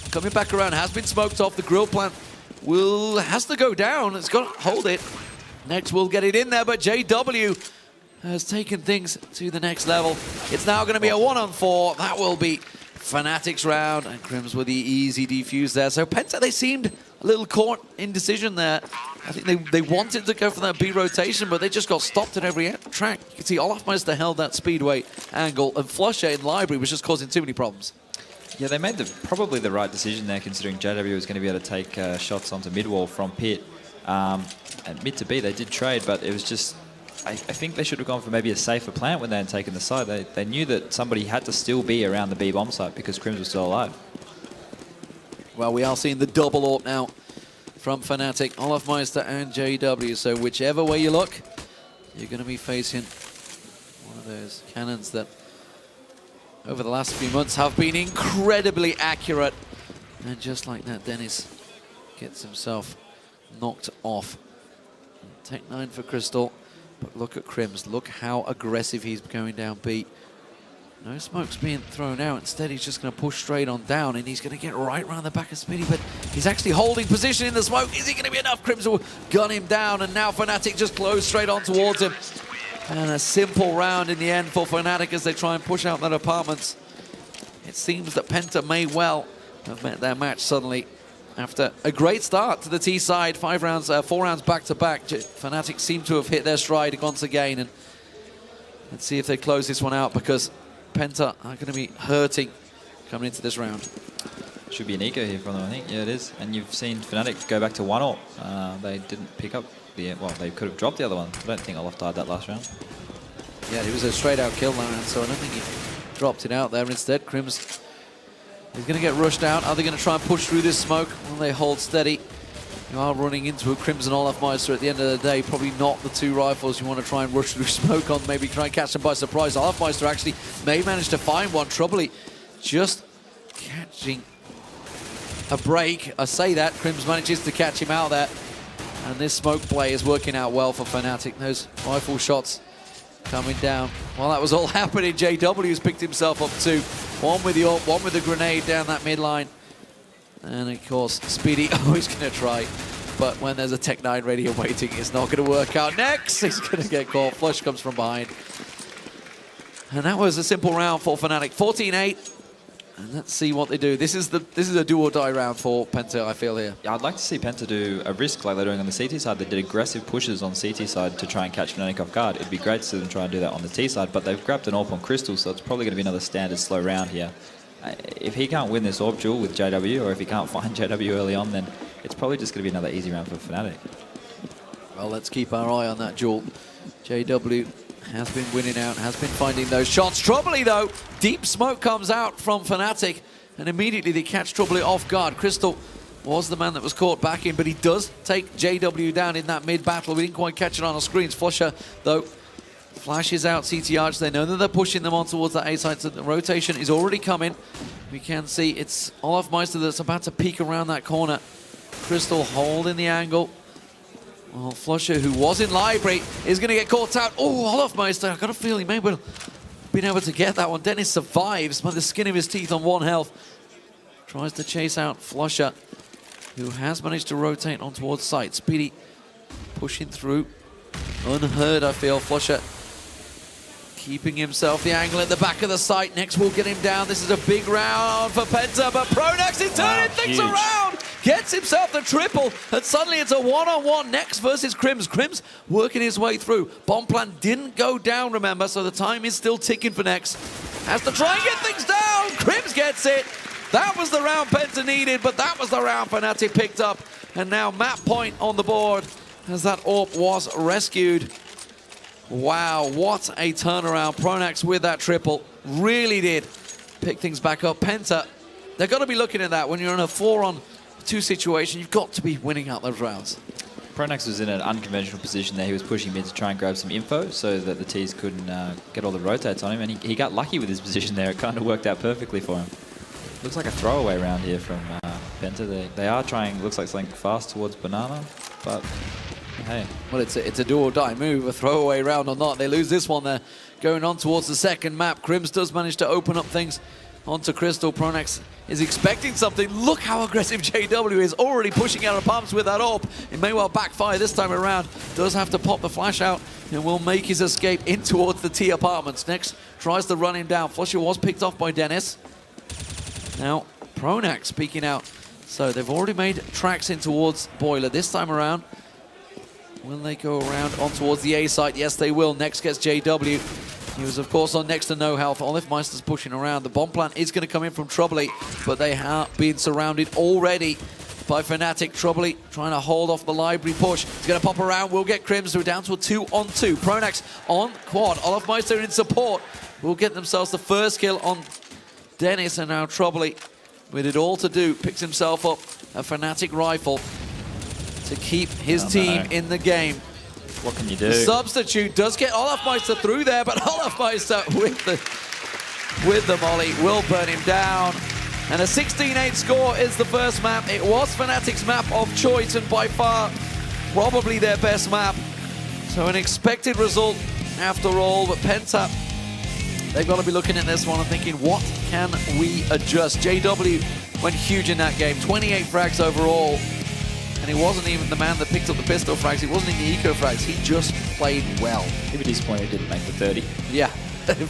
coming back around, has been smoked off. The grill plant has to go down. It's got to hold it. Next will get it in there, but JW has taken things to the next level. It's now going to be a 1-on-4. That will be Fnatic's round, and Crims with the easy defuse there. So Penta, they seemed a little caught in decision there. I think they wanted to go for that B rotation, but they just got stopped at every track. You can see Olafmeister held that speedway angle, and Flusher in Library was just causing too many problems. Yeah, they made probably the right decision there, considering JW was going to be able to take shots onto mid-wall from pit. And mid to B, they did trade, but it was just... I think they should have gone for maybe a safer plant when they had taken the side. They knew that somebody had to still be around the B bomb site because Crims was still alive. Well, we are seeing the double AWP now from Fnatic, Olafmeister and JW. So whichever way you look, you're going to be facing one of those cannons that over the last few months have been incredibly accurate. And just like that, Dennis gets himself knocked off. Tech 9 for Crystal. But look at Crims. Look how aggressive he's going down B. No smoke's being thrown out. Instead, he's just going to push straight on down, and he's going to get right around the back of Speedy, but he's actually holding position in the smoke. Is he going to be enough? Crims will gun him down, and now Fnatic just close straight on towards him. And a simple round in the end for Fnatic as they try and push out their apartments. It seems that Penta may well have met their match suddenly after a great start to the T side. 4 rounds back-to-back. Fnatic seem to have hit their stride once again, and let's see if they close this one out, because Penta are going to be hurting coming into this round. Should be an eco here from them, I think. Yeah, it is. And you've seen Fnatic go back to 1-all. They didn't pick up the... Well, they could have dropped the other one. I don't think Olaf died that last round. Yeah, it was a straight-out kill that round, so I don't think he dropped it out there. Instead, Crims is going to get rushed out. Are they going to try and push through this smoke? Will they hold steady? You are running into a Crims and Olafmeister at the end of the day. Probably not the 2 rifles you want to try and rush through smoke on. Maybe try and catch them by surprise. Olafmeister actually may manage to find one. Troubly just catching a break. I say that. Crims manages to catch him out there. And this smoke play is working out well for Fnatic. Those rifle shots coming down. While that was all happening, JW's picked himself up too. One with the AWP, one with the grenade down that midline. And of course, Speedy always going to try. But when there's a Tech 9 radio waiting, it's not going to work out. Next, he's going to get caught. Flush comes from behind. And that was a simple round for Fnatic. 14-8. And let's see what they do. This is a do or die round for Penta, I feel here. Yeah, I'd like to see Penta do a risk like they're doing on the CT side. They did aggressive pushes on CT side to try and catch Fnatic off guard. It'd be great to see them try and do that on the T side, but they've grabbed an AWP on Crystal, so it's probably going to be another standard slow round here. If he can't win this AWP duel with JW, or if he can't find JW early on, then it's probably just going to be another easy round for Fnatic. Well, let's keep our eye on that duel. JW has been winning out, has been finding those shots. Troubly, though, deep smoke comes out from Fnatic, and immediately they catch Troubly off guard. Crystal was the man that was caught back in, but he does take JW down in that mid-battle. We didn't quite catch it on our screens. Flusher, though, flashes out CT Arch. They know that they're pushing them on towards that A side, so the rotation is already coming. We can see it's Olafmeister that's about to peek around that corner. Crystal holding the angle. Well, Flusher, who was in library, is going to get caught out. Oh, Olafmeister, I got a feeling he may well been able to get that one. Dennis survives by the skin of his teeth on 1 health. Tries to chase out Flusher, who has managed to rotate on towards site. Speedy pushing through. Unheard, I feel. Flusher keeping himself the angle at the back of the site. Next will get him down. This is a big round for Penta, but Pronax is turning things around. Gets himself the triple, and suddenly it's a one-on-one. Next versus Crims. Crims working his way through. Bomb plan didn't go down, remember, so the time is still ticking for Next. Has to try and get things down. Crims gets it. That was the round Penta needed, but that was the round Fnatic picked up. And now map point on the board as that AWP was rescued. Wow, what a turnaround. Pronax with that triple really did pick things back up. Penta, they've got to be looking at that. When you're in a 4-on-2 situation, you've got to be winning out those rounds. Pronax was in an unconventional position there. He was pushing mid to try and grab some info so that the Ts couldn't get all the rotates on him, and he got lucky with his position there. It kind of worked out perfectly for him. Looks like a throwaway round here from Penta. They are trying, looks like something fast towards Banana, but hey. Well, it's a do or die move, a throwaway round or not. They lose this one there. Going on towards the second map. Crims does manage to open up things onto Crystal. Pronax is expecting something. Look how aggressive JW is, already pushing out apartments with that AWP. It may well backfire this time around. Does have to pop the flash out and will make his escape in towards the T apartments. Next tries to run him down. Flusher was picked off by Dennis. Now Pronax peeking out. So they've already made tracks in towards Boiler. This time around, will they go around on towards the A site? Yes, they will. Next gets JW. He was, of course, on next to no health. Olafmeister's pushing around. The bomb plant is going to come in from Troubly, but they have been surrounded already by Fnatic. Troubly trying to hold off the library push. He's going to pop around. We'll get Crims. We're down to a 2-on-2. Pronax on quad. Olafmeister in support. Will get themselves the first kill on Dennis, and now Troubly, with it all to do, picks himself up a Fnatic rifle to keep his team in the game. What can you do? The substitute does get Olafmeister through there, but Olafmeister with the molly will burn him down. And a 16-8 score is the first map. It was Fnatic's map of choice, and by far probably their best map. So an expected result after all, but Penta, they've got to be looking at this one and thinking, what can we adjust? JW went huge in that game, 28 frags overall, and he wasn't even the man that picked up the pistol frags, he wasn't in the eco frags, he just played well. He'd be disappointed he didn't make the 30. Yeah,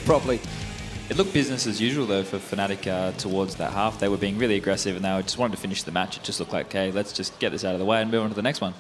probably. It looked business as usual, though, for Fnatic towards that half. They were being really aggressive, and they just wanted to finish the match. It just looked like, okay, let's just get this out of the way and move on to the next one.